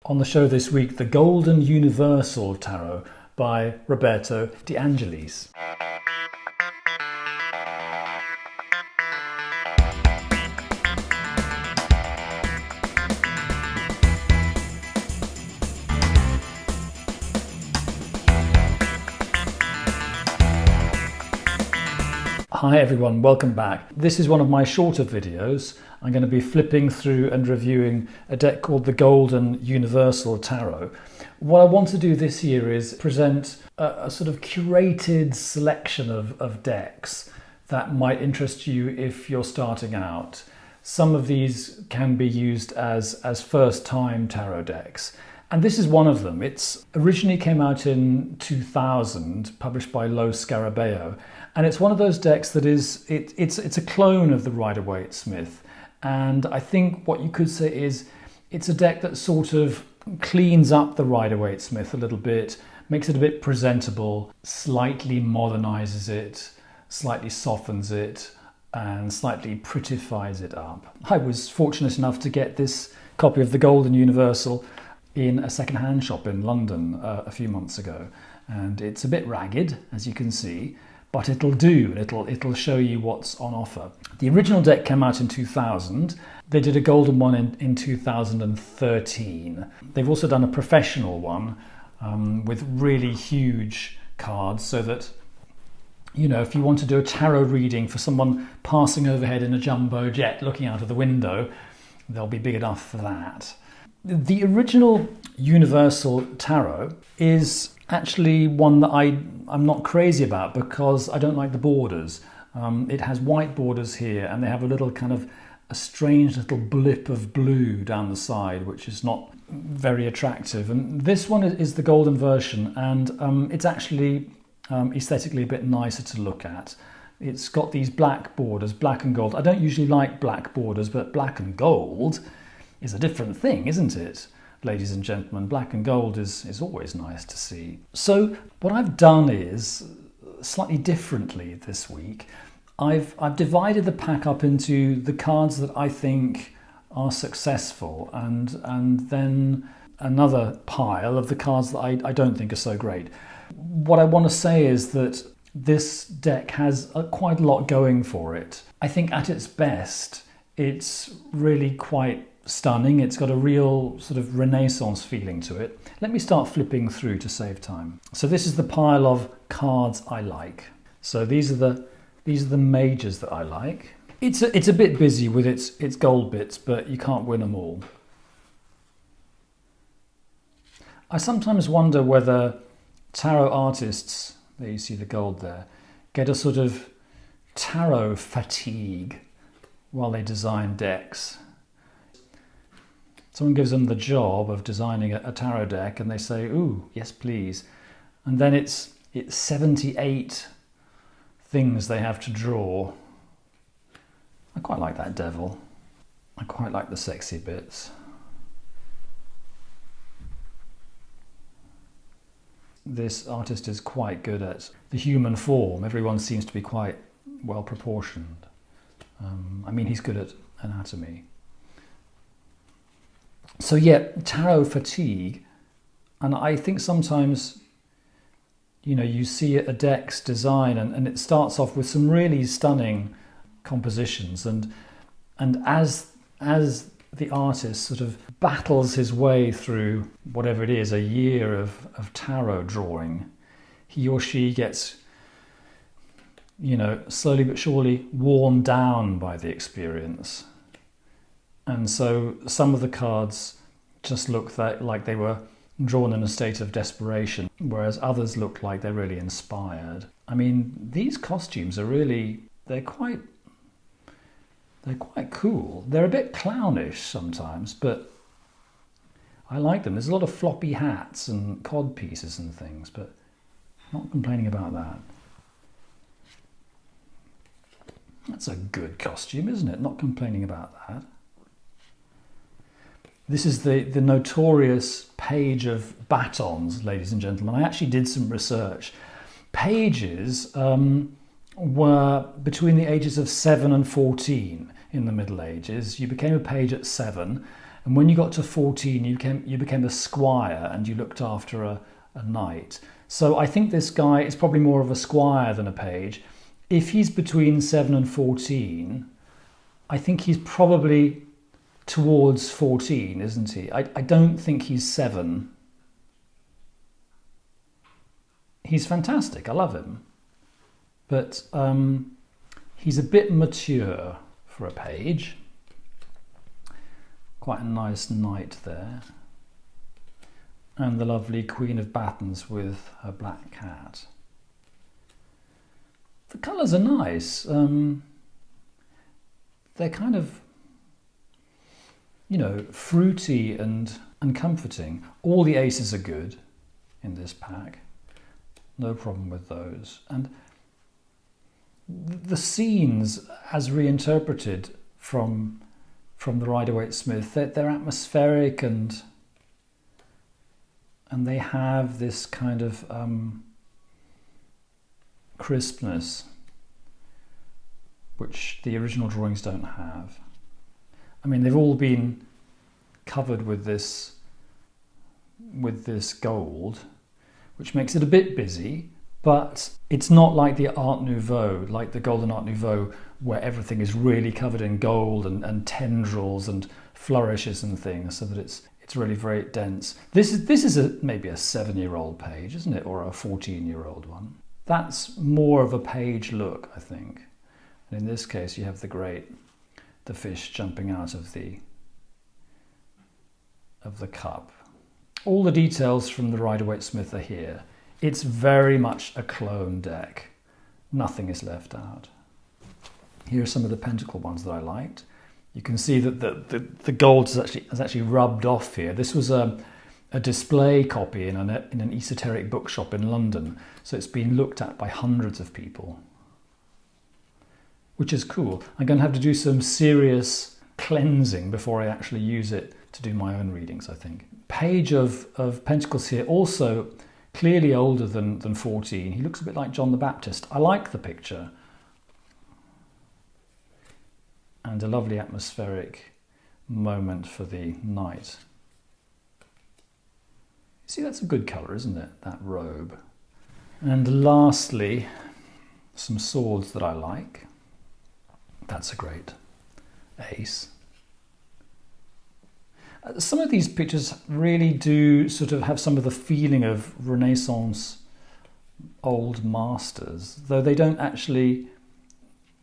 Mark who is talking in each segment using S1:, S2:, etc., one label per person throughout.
S1: On the show this week, the Golden Universal Tarot by Roberto De Angelis. Hi everyone, welcome back. This is one of my shorter videos. I'm going to be flipping through and reviewing a deck called the Golden Universal Tarot. What I want to do this year is present a sort of curated selection of decks that might interest you if you're starting out. Some of these can be used as first-time tarot decks. And this is one of them. It's originally came out in 2000, published by Lo Scarabeo. And it's one of those decks that it's a clone of the Rider Waite Smith. And I think what you could say is it's a deck that sort of cleans up the Rider Waite Smith a little bit, makes it a bit presentable, slightly modernizes it, slightly softens it, and slightly prettifies it up. I was fortunate enough to get this copy of the Golden Universal in a second-hand shop in London a few months ago. And it's a bit ragged, as you can see, but it'll do, and it'll show you what's on offer. The original deck came out in 2000. They did a golden one in 2013. They've also done a professional one with really huge cards, so that, you know, if you want to do a tarot reading for someone passing overhead in a jumbo jet looking out of the window, they'll be big enough for that. The original Universal Tarot is actually one that I'm not crazy about because I don't like the borders. It has white borders here, and they have a little kind of a strange little blip of blue down the side, which is not very attractive. And this one is the golden version, and it's actually aesthetically a bit nicer to look at. It's got these black borders, black and gold. I don't usually like black borders, but black and gold is a different thing, isn't it? Ladies and gentlemen, black and gold is always nice to see. So what I've done is, slightly differently this week, I've divided the pack up into the cards that I think are successful, and then another pile of the cards that I don't think are so great. What I want to say is that this deck has quite a lot going for it. I think at its best, it's really quite stunning. It's got a real sort of Renaissance feeling to it. Let me start flipping through to save time. So this is the pile of cards I like. So these are the majors that I like. It's a bit busy with its gold bits, but you can't win them all. I sometimes wonder whether tarot artists, there you see the gold there, get a sort of tarot fatigue while they design decks. Someone gives them the job of designing a tarot deck and they say, ooh, yes, please. And then it's 78 things they have to draw. I quite like that devil. I quite like the sexy bits. This artist is quite good at the human form. Everyone seems to be quite well proportioned. I mean, he's good at anatomy. So yeah, tarot fatigue, and I think sometimes, you know, you see a deck's design and it starts off with some really stunning compositions, and as the artist sort of battles his way through whatever it is, a year of tarot drawing, he or she gets, you know, slowly but surely worn down by the experience. And so some of the cards just look like they were drawn in a state of desperation, whereas others look like they're really inspired. I mean, these costumes are really, they're quite cool. They're a bit clownish sometimes, but I like them. There's a lot of floppy hats and cod pieces and things, but I'm not complaining about that. That's a good costume, isn't it? Not complaining about that. This is the notorious page of batons, ladies and gentlemen. I actually did some research. Pages were between the ages of 7 and 14 in the Middle Ages. You became a page at 7, And when you got to 14, you became a squire and you looked after a knight. So I think this guy is probably more of a squire than a page. If he's between 7 and 14, I think he's probably towards 14, isn't he? I don't think he's 7. He's fantastic, I love him. But he's a bit mature for a page. Quite a nice knight there. And the lovely Queen of Battens with her black cat. The colours are nice. They're kind of, fruity and comforting. All the aces are good in this pack. No problem with those. And the scenes, as reinterpreted from the Rider Waite Smith, they're atmospheric and they have this kind of crispness which the original drawings don't have. I mean, they've all been covered with this gold, which makes it a bit busy, but it's not like the Art Nouveau, like the Golden Art Nouveau, where everything is really covered in gold and tendrils and flourishes and things, so that it's really very dense. This is maybe a 7-year-old page, isn't it, or a 14-year-old one? That's more of a page look, I think. And in this case, you have the fish jumping out of the cup. All the details from the Rider Waite Smith are here. It's very much a clone deck. Nothing is left out. Here are some of the pentacle ones that I liked. You can see that the gold has actually rubbed off here. This was a display copy in an esoteric bookshop in London, so it's been looked at by hundreds of people, which is cool. I'm going to have to do some serious cleansing before I actually use it to do my own readings, I think. Page of Pentacles here, also clearly older than 14. He looks a bit like John the Baptist. I like the picture. And a lovely atmospheric moment for the knight. See, that's a good colour, isn't it? That robe. And lastly, some swords that I like. That's a great ace. Some of these pictures really do sort of have some of the feeling of Renaissance old masters, though they don't actually,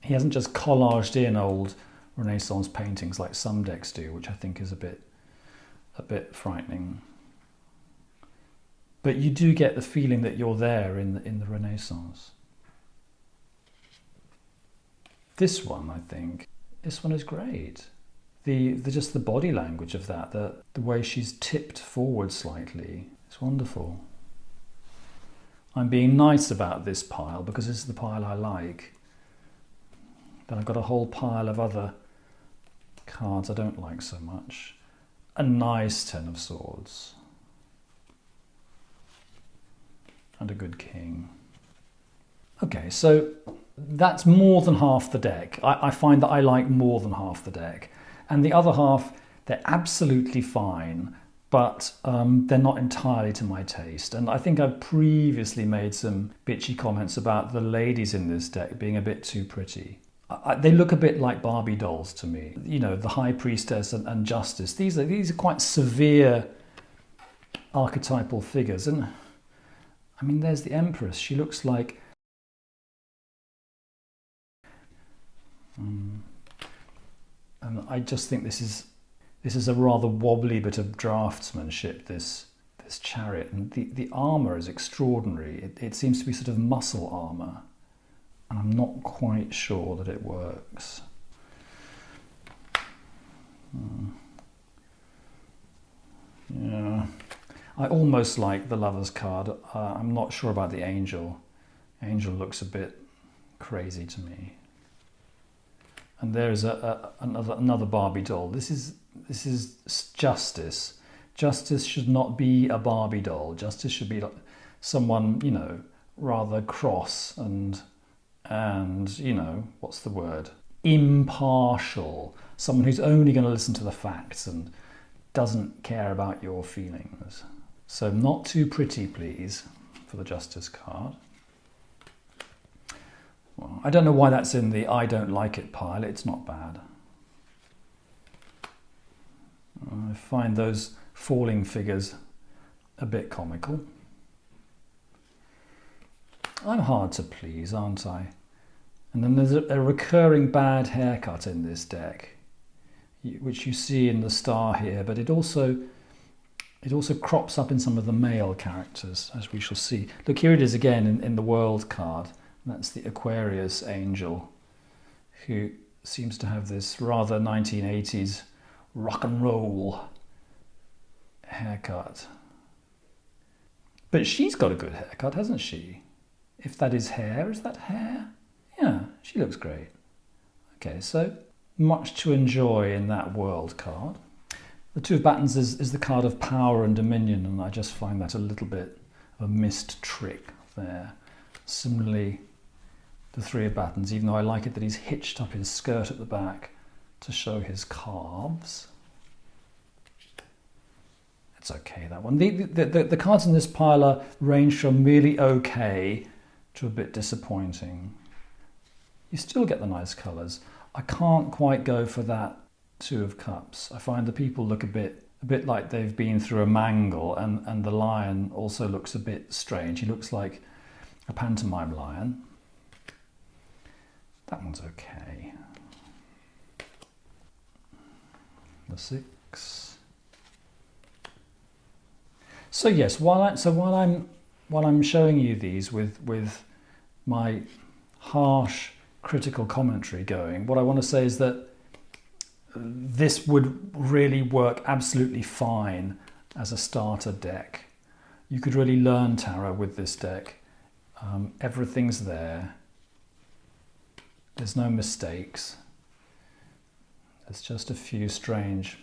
S1: he hasn't just collaged in old Renaissance paintings like some decks do, which I think is a bit frightening. But you do get the feeling that you're there in the Renaissance. This one, I think, this one is great. Just the body language of that, the way she's tipped forward slightly, it's wonderful. I'm being nice about this pile because this is the pile I like. Then I've got a whole pile of other cards I don't like so much. A nice 10 of swords. And a good king. Okay, so that's more than half the deck. I find that I like more than half the deck. And the other half, they're absolutely fine, but they're not entirely to my taste. And I think I've previously made some bitchy comments about the ladies in this deck being a bit too pretty. They look a bit like Barbie dolls to me. You know, the High Priestess and Justice. These are quite severe archetypal figures. And I mean, there's the Empress. She looks like... and I just think this is a rather wobbly bit of draftsmanship, this chariot. And the armour is extraordinary. It seems to be sort of muscle armour. And I'm not quite sure that it works. Yeah, I almost like the Lover's card. I'm not sure about the Angel. Angel looks a bit crazy to me. And there's another Barbie doll. This is Justice. Justice should not be a Barbie doll. Justice should be like someone, you know, rather cross and you know, what's the word? Impartial. Someone who's only going to listen to the facts and doesn't care about your feelings. So not too pretty, please, for the Justice card. Well, I don't know why that's in the I don't like it pile. It's not bad. I find those falling figures a bit comical. I'm hard to please, aren't I? And then there's a recurring bad haircut in this deck, which you see in the star here, but it also crops up in some of the male characters, as we shall see. Look, here it is again in the World card. That's the Aquarius angel, who seems to have this rather 1980s rock and roll haircut. But she's got a good haircut, hasn't she? If that is hair, is that hair? Yeah, she looks great. Okay, so much to enjoy in that World card. The Two of Battens is the card of power and dominion, and I just find that a little bit of a missed trick there. Similarly, the Three of Battens, even though I like it that he's hitched up his skirt at the back to show his calves. It's okay, that one. The cards in this pile range from merely okay to a bit disappointing. You still get the nice colours. I can't quite go for that Two of Cups. I find the people look a bit like they've been through a mangle, and the lion also looks a bit strange. He looks like a pantomime lion. That one's okay. The 6. So yes, while I'm showing you these with my harsh critical commentary going, what I want to say is that this would really work absolutely fine as a starter deck. You could really learn tarot with this deck. Everything's there. There's no mistakes. There's just a few strange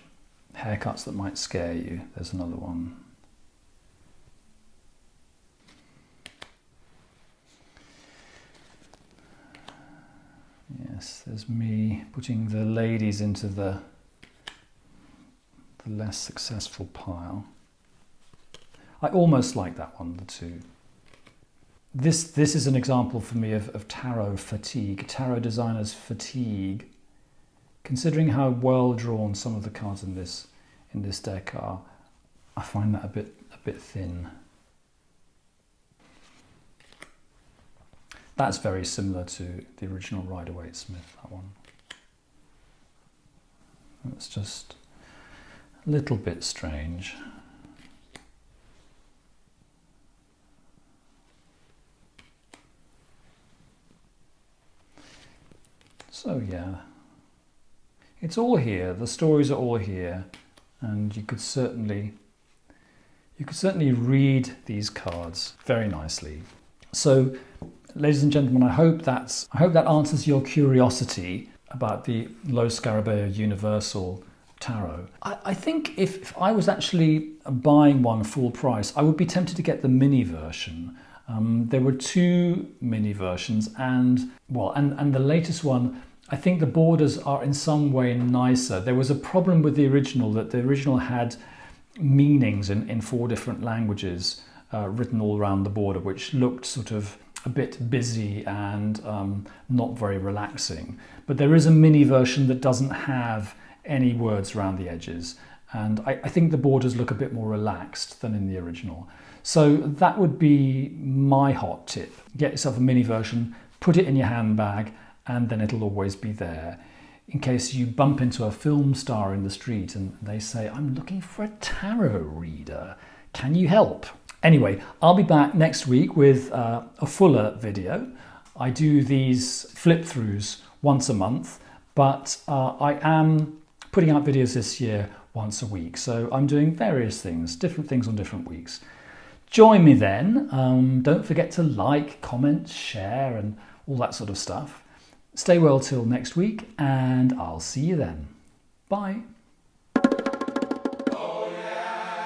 S1: haircuts that might scare you. There's another one. Yes, there's me putting the ladies into the less successful pile. I almost like that one, the 2. This is an example for me of tarot fatigue, tarot designers fatigue. Considering how well drawn some of the cards in this deck are, I find that a bit thin. That's very similar to the original Rider Waite Smith, that one. It's just a little bit strange. So yeah, it's all here. The stories are all here, and you could certainly read these cards very nicely. So, ladies and gentlemen, I hope that answers your curiosity about the Lo Scarabeo Universal Tarot. I think if I was actually buying one full price, I would be tempted to get the mini version. There were 2 mini versions, and the latest one, I think the borders are in some way nicer. There was a problem with the original, that the original had meanings in 4 different languages written all around the border, which looked sort of a bit busy and not very relaxing. But there is a mini version that doesn't have any words around the edges, and I think the borders look a bit more relaxed than in the original. So that would be my hot tip. Get yourself a mini version, put it in your handbag, and then it'll always be there. In case you bump into a film star in the street and they say, "I'm looking for a tarot reader. Can you help?" Anyway, I'll be back next week with a fuller video. I do these flip-throughs once a month, but I am putting out videos this year once a week. So I'm doing various things, different things on different weeks. Join me then. Don't forget to like, comment, share, and all that sort of stuff. Stay well till next week, and I'll see you then. Bye.
S2: Oh, yeah.